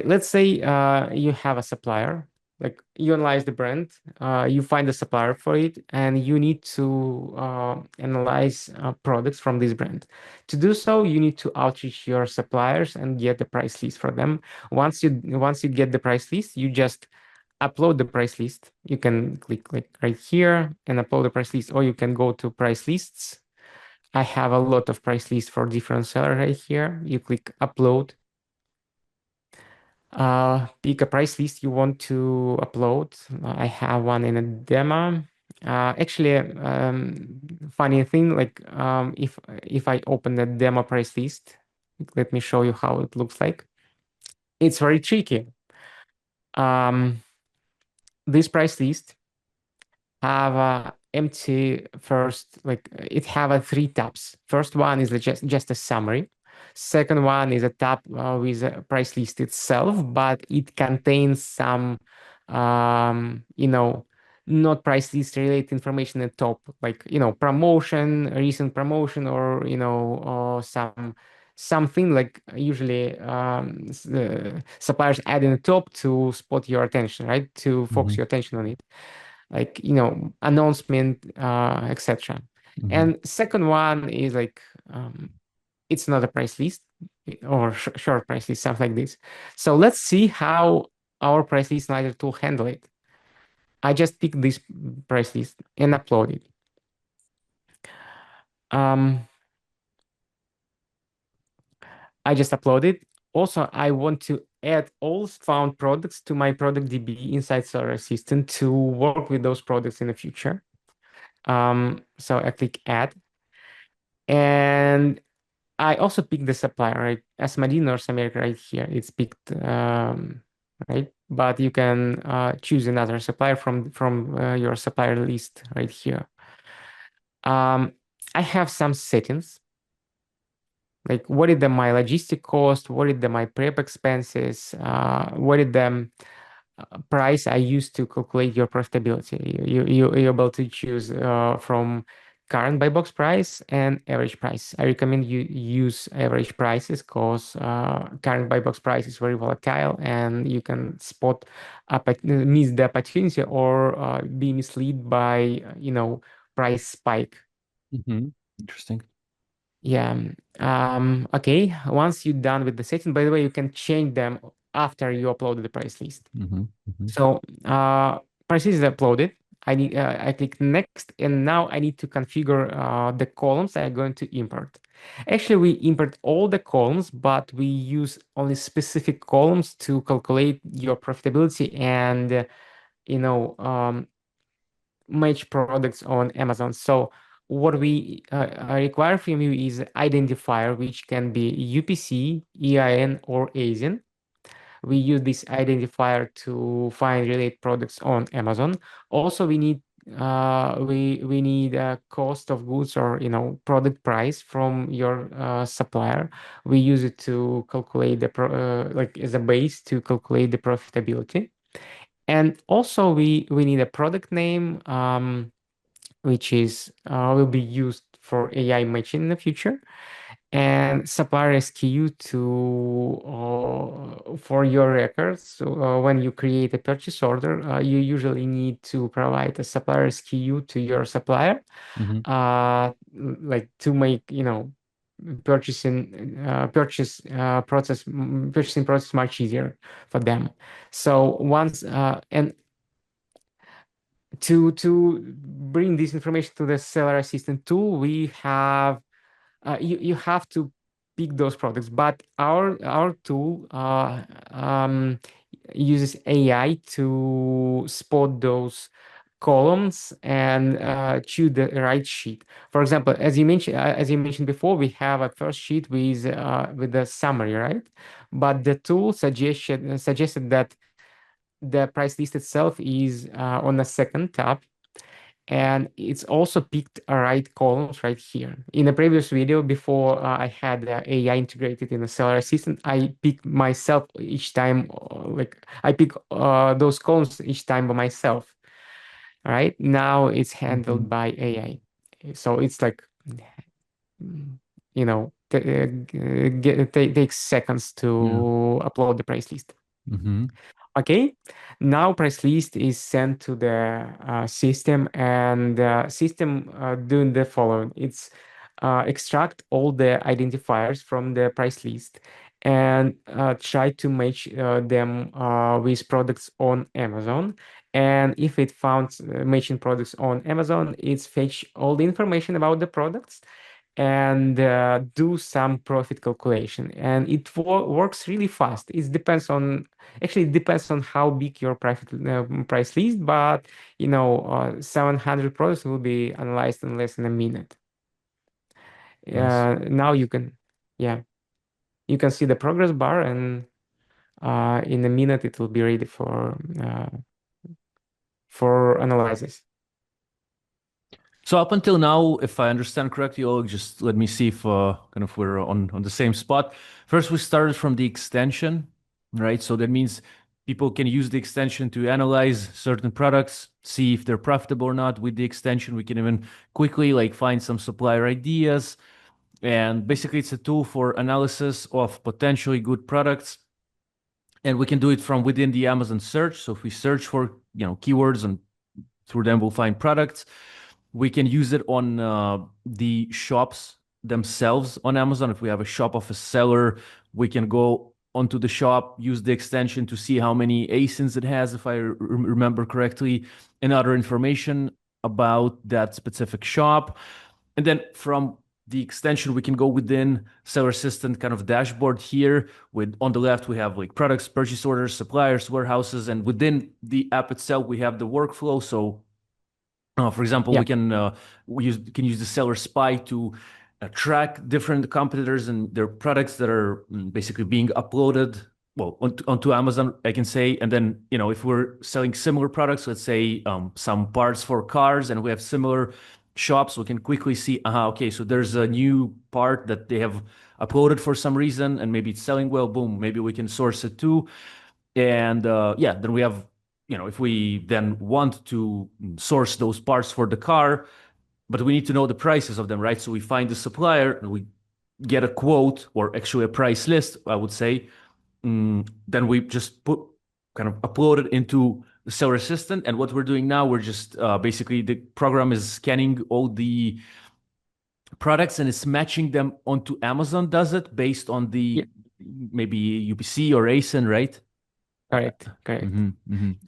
let's say you have a supplier, like you analyze the brand, you find a supplier for it, and you need to analyze products from this brand. To do so, you need to outreach your suppliers and get the price list for them. Once you get the price list, you just upload the price list. You can click like right here and upload the price list, or you can go to price lists. I have a lot of price lists for different sellers right here. You click upload, pick a price list you want to upload. I have one in a demo. Actually, funny thing, like if I open the demo price list, let me show you how it looks like. It's very tricky. Um, this price list have a empty first, like it have a three tabs. First one is just a summary. Second one is a tab with a price list itself, but it contains some, you know, not price list related information at top, like promotion, recent promotion, or something like usually the suppliers add in the top to spot your attention, right? To focus Hmm. your attention on it, like announcement, etc. Hmm. And second one is like it's not a price list or short price list, something like this. So let's see how our price list analyzer tool handle it. I just pick this price list and upload it. um I just uploaded. Also, I want to add all found products to my product DB inside Seller Assistant to work with those products in the future. So I click add, and I also picked the supplier, right? As Medina North America right here, it's picked, right? But you can choose another supplier from your supplier list right here. Um, I have some settings, like what is my logistic cost, what is my prep expenses, what is the price I use to calculate your profitability. You're able to choose from current buy box price and average price. I recommend you use average prices because current buy box price is very volatile and you can miss the opportunity or be misled by price spike. Hmm. Interesting. Yeah. Okay. Once you're done with the setting, by the way, you can change them after you upload the price list. Hmm. Hmm. So prices is uploaded. I click next, and now I need to configure the columns I'm going to import. Actually, we import all the columns, but we use only specific columns to calculate your profitability and you know um, match products on Amazon. So what we require from you is identifier, which can be UPC, EIN, or ASIN. We use this identifier to find related products on Amazon. Also, we need a cost of goods or product price from your supplier. We use it to calculate like as a base to calculate the profitability. And also we need a product name, which is will be used for AI matching in the future, and supplier SKU to for your records. So when you create a purchase order, you usually need to provide a supplier SKU to your supplier, Hmm. like to make purchasing process much easier for them. So once and to bring this information to the seller assistant tool, we have you have to pick those products, but our tool uses AI to spot those columns and choose the right sheet. For example, as you mentioned before, we have a first sheet with the summary, right? But the tool suggested that the price list itself is on the second tab, and it's also picked right columns right here. In the previous video, before I had AI integrated in the seller assistant, I pick myself each time, like I pick those columns each time by myself. All right, now it's Hmm. handled by AI, so it's like takes seconds to Yeah. upload the price list. Mm-hmm. Okay, now price list is sent to the system, and the system doing the following. It's extract all the identifiers from the price list and try to match them with products on Amazon. And if it found matching products on Amazon, it's fetch all the information about the products and do some profit calculation. And it works really fast. It depends on how big your price list, but 700 products will be analyzed in less than a minute. Nice. Now yeah, you can see the progress bar, and in a minute it will be ready for analysis. So up until now, if I understand correctly, Oleg, just let me see if kind of we're on the same spot. First, we started from the extension, right? So that means people can use the extension to analyze certain products, see if they're profitable or not. With the extension, we can even quickly like find some supplier ideas. And basically, it's a tool for analysis of potentially good products. And we can do it from within the Amazon search. So if we search for, keywords and through them we'll find products. We can use it on the shops themselves on Amazon. If we have a shop of a seller, we can go onto the shop, use the extension to see how many ASINs it has, if I remember correctly, and other information about that specific shop. And then from the extension, we can go within Seller Assistant kind of dashboard here. With on the left, we have like products, purchase orders, suppliers, warehouses, and within the app itself, we have the workflow. So for example, Yeah, we can use the seller spy to track different competitors and their products that are basically being uploaded, well, onto Amazon, I can say. And then, if we're selling similar products, let's say some parts for cars, and we have similar shops, we can quickly see, okay, so there's a new part that they have uploaded for some reason, and maybe it's selling well. Boom, maybe we can source it too. And yeah, then we have, if we then want to source those parts for the car, but we need to know the prices of them, right? So we find the supplier and we get a quote, or actually a price list, I would say. Then we just kind of upload it into the Seller Assistant. And what we're doing now, we're just basically the program is scanning all the products and it's matching them onto Amazon, does it based on yeah, the maybe UPC or ASIN, right? correct, correct.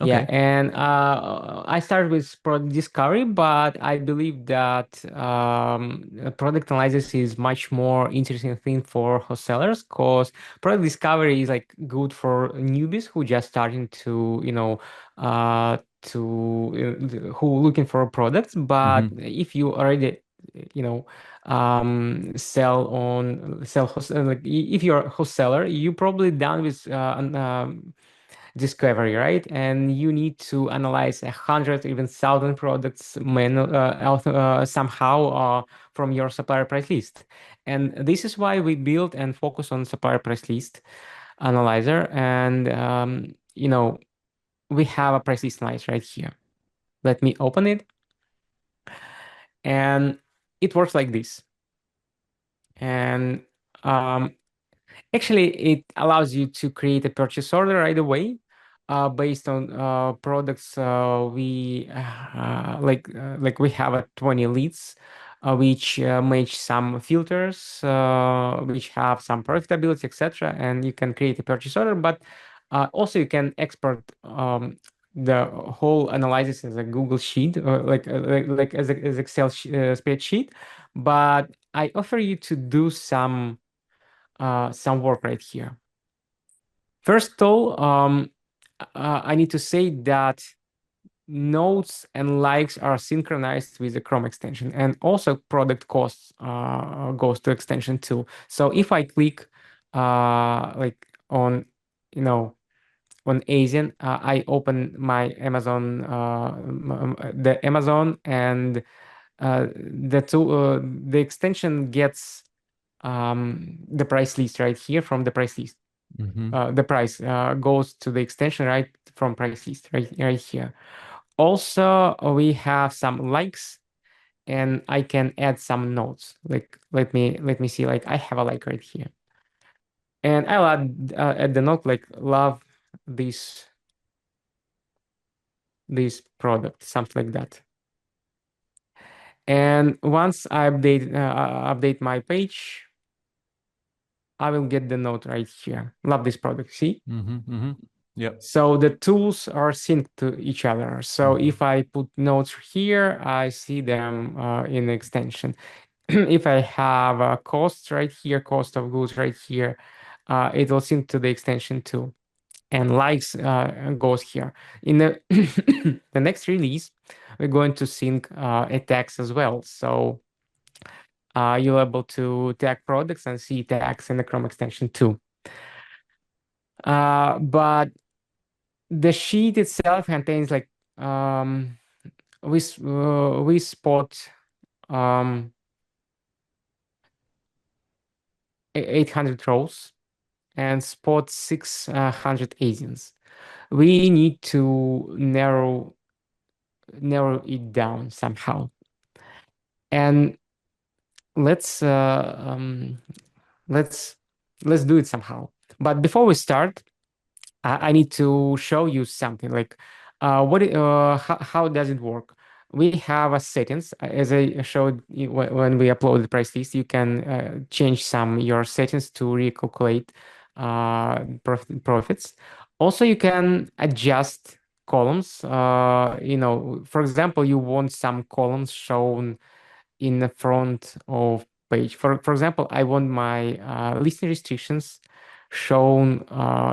Yeah, Okay. and I started with product discovery, but I believe that product analysis is much more interesting thing for wholesalers, because product discovery is like good for newbies who just starting to, who looking for products. But hmm if you already, you know, like if you're a wholesaler, you probably done with discovery, right? And you need to analyze 100, even 1,000 products somehow from your supplier price list. And this is why we build and focus on supplier price list analyzer. And we have a price list analyzer right here. Let me open it, and it works like this. And um, actually, it allows you to create a purchase order right away, based on products like we have 20 leads, which match some filters, which have some profitability, etc. And you can create a purchase order, but also you can export the whole analysis as a Google sheet, or like as Excel spreadsheet. But I offer you to do some work right here. First of all, I need to say that notes and likes are synchronized with the Chrome extension, and also product costs goes to extension too. So if I click like on you know on Asian, I open my Amazon, the Amazon, and the extension gets the price list right here from the price list. hmm The price goes to the extension right from price list right here. Also, we have some likes, and I can add some notes. Like let me see. Like I have a like right here, and I'll add the note like love. this product, something like that. And once I update my page, I will get the note right here. Love this product. See? Yep. So the tools are synced to each other. So if I put notes here, I see them in the extension. If I have a cost right here, cost of goods right here, it will sync to the extension too. And likes goes here. In the the next release, we're going to sync a tags as well. So you're able to tag products and see tags in the Chrome extension too. But the sheet itself contains like we spot um, 800 rows and spot 600 ASINs. We need to narrow it down somehow. And let's uh, um, let's let's do it somehow. But before we start, I need to show you something like how does it work? We have a settings as I showed you when we upload the price list. You can change some your settings to recalculate profits. Also, you can adjust columns. For example, you want some columns shown in the front of page. For example, I want my listing restrictions shown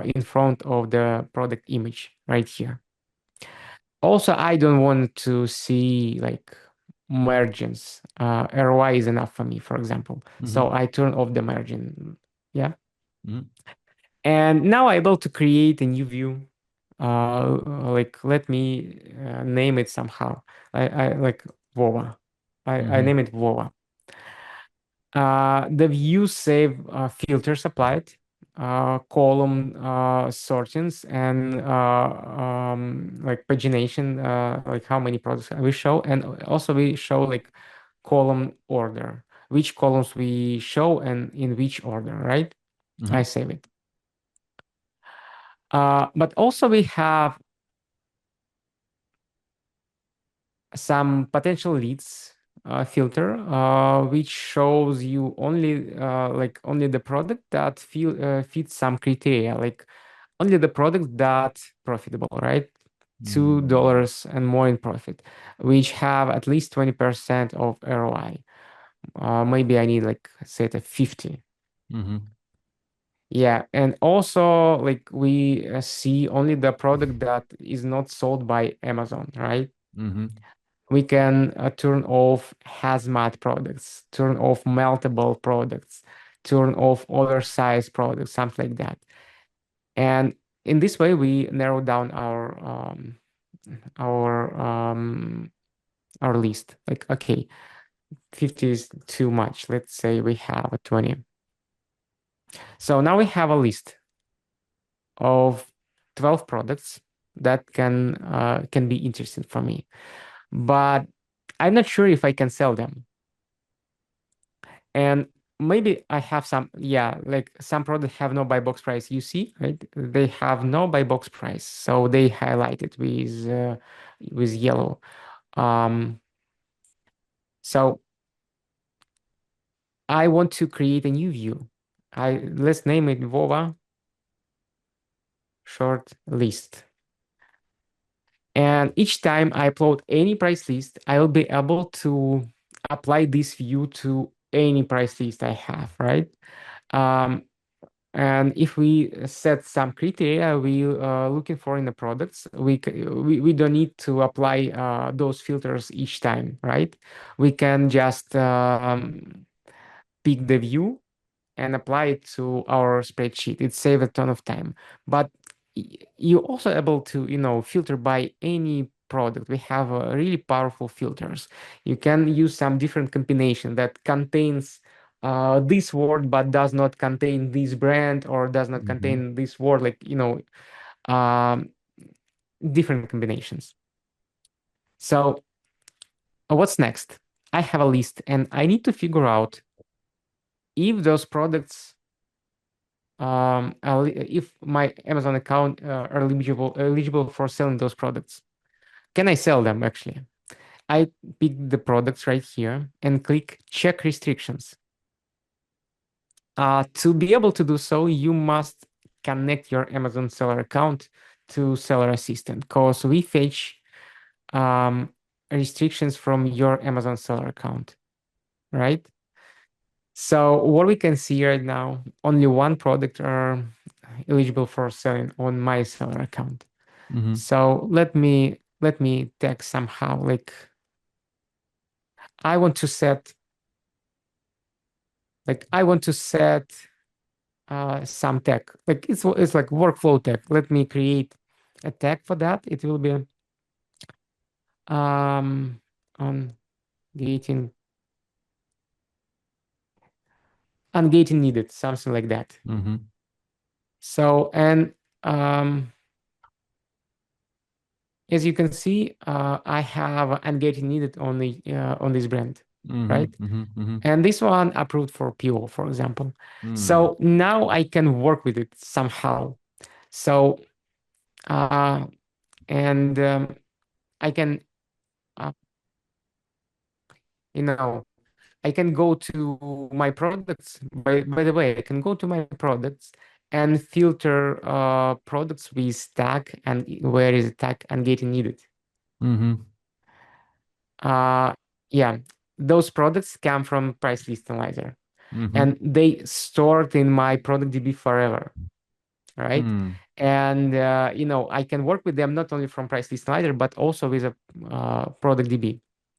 in front of the product image right here. Also, I don't want to see like margins. ROI is enough for me, for example. So I turn off the margin. Yeah. And now I'm able to create a new view. Like let me name it somehow. I like Vova. I name it Vova. The view save filters applied, column sortings, and like pagination, like how many products we show, and also we show like column order, which columns we show and in which order, right? I save it. But also we have some potential leads filter, which shows you only the product that fits some criteria, like only the product that profitable, right? $2 and more in profit, which have at least 20% of ROI. Maybe I need like set a 50. Yeah, and also like we see only the product that is not sold by Amazon, right? We can turn off hazmat products, turn off meltable products, turn off oversized products, something like that. And in this way, we narrow down our our list. Like, okay, 50 is too much. Let's say we have a 20. So now we have a list of 12 products that can be interesting for me, but I'm not sure if I can sell them. And maybe I have some, yeah, like some products have no buy box price. You see, right? They have no buy box price, so they highlight it with yellow. Um, so I want to create a new view. Let's name it Vova short list. And each time I upload any price list, I will be able to apply this view to any price list I have, right? Um, And if we set some criteria we looking for in the products, we don't need to apply those filters each time, right? We can just pick the view and apply it to our spreadsheet. It saves a ton of time. But you're also able to, filter by any product. We have really powerful filters. You can use some different combination that contains this word but does not contain this brand or does not contain this word, like, um, different combinations. So what's next? I have a list and I need to figure out if those products if my Amazon account are eligible for selling those products. Can I sell them actually? I pick the products right here and click check restrictions. To be able to do so, you must connect your Amazon seller account to Seller Assistant because we fetch um, restrictions from your Amazon seller account, right? So what we can see right now, only one product are eligible for selling on my seller account. Mm-hmm. So let me tag somehow like I want to set I want to set some tag. Like it's like workflow tag. Let me create a tag for that. It will be um on gating ungating needed, something like that. Mm-hmm. So and um as you can see, I have ungating needed on this brand, Mm-hmm. right? Mm-hmm. Mm-hmm. And this one approved for PO, for example. Mm. So now I can work with it somehow. So uh and I can uh, you know I can go to my products. By the way, I can go to my products and filter products with tag and where is the tag and getting needed. Mm-hmm. Uh, yeah, those products come from Price List Analyzer Mm-hmm. and they stored in my product DB forever, right? Mm. And I can work with them not only from Price List Analyzer but also with a product DB.